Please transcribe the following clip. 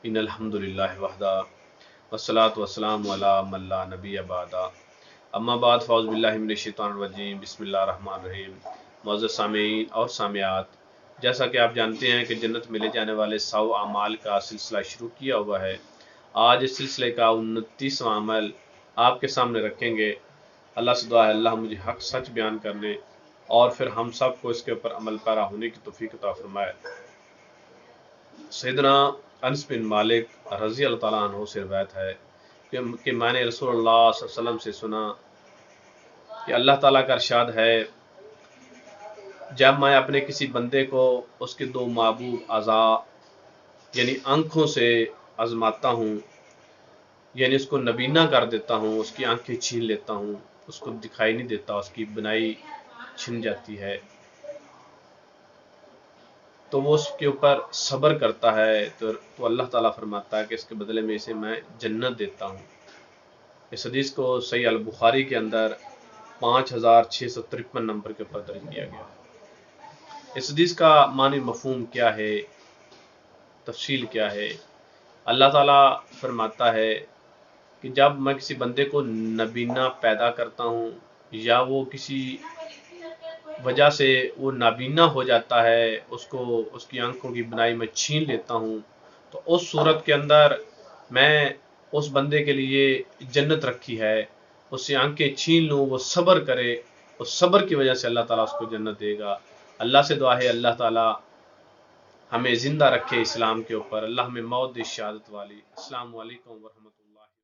ان الحمد للہ وحدہ والصلاة والسلام علی من لا نبی بعدہ اما بعد فاعوذ باللہ من الشیطان الرجیم بسم اللہ الرحمن الرحیم۔ معزز سامعین اور سامعات، جیسا کہ آپ جانتے ہیں کہ جنت میں لے جانے والے 100 اعمال کا سلسلہ شروع کیا ہوا ہے۔ آج اس سلسلے کا 29واں عمل آپ کے سامنے رکھیں گے۔ اللہ سے دعا ہے اللہ مجھے حق سچ بیان کرنے اور پھر ہم سب کو اس کے اوپر عمل پیرا ہونے کی توفیق عطا فرمائے۔ سیدنا انس بن مالک رضی اللہ تعالیٰ عنہ سے روایت ہے کہ میں نے رسول اللہ صلی اللہ علیہ وسلم سے سنا کہ اللہ تعالیٰ کا ارشاد ہے، جب میں اپنے کسی بندے کو اس کے 2 محبوب اعضاء یعنی آنکھوں سے آزماتا ہوں، یعنی اس کو نبینا کر دیتا ہوں، اس کی آنکھیں چھین لیتا ہوں، اس کو دکھائی نہیں دیتا، اس کی بنائی چھن جاتی ہے، تو وہ اس کے اوپر صبر کرتا ہے تو اللہ تعالیٰ فرماتا ہے کہ اس کے بدلے میں اسے میں جنت دیتا ہوں۔ اس حدیث کو صحیح البخاری کے اندر 5653 نمبر کے اوپر درج کیا گیا ہے۔ اس حدیث کا معنی مفہوم کیا ہے، تفصیل کیا ہے؟ اللہ تعالیٰ فرماتا ہے کہ جب میں کسی بندے کو نبینا پیدا کرتا ہوں یا وہ کسی وجہ سے وہ نابینا ہو جاتا ہے، اس کی آنکھوں کی بنائی میں چھین لیتا ہوں، تو اس صورت کے اندر میں اس بندے کے لیے جنت رکھی ہے، اس سے آنکھیں چھین لوں، وہ صبر کرے، اس صبر کی وجہ سے اللہ تعالیٰ اس کو جنت دے گا۔ اللہ سے دعا ہے اللہ تعالیٰ ہمیں زندہ رکھے اسلام کے اوپر، اللہ ہمیں موت دے شہادت والی۔ السلام علیکم ورحمۃ اللہ۔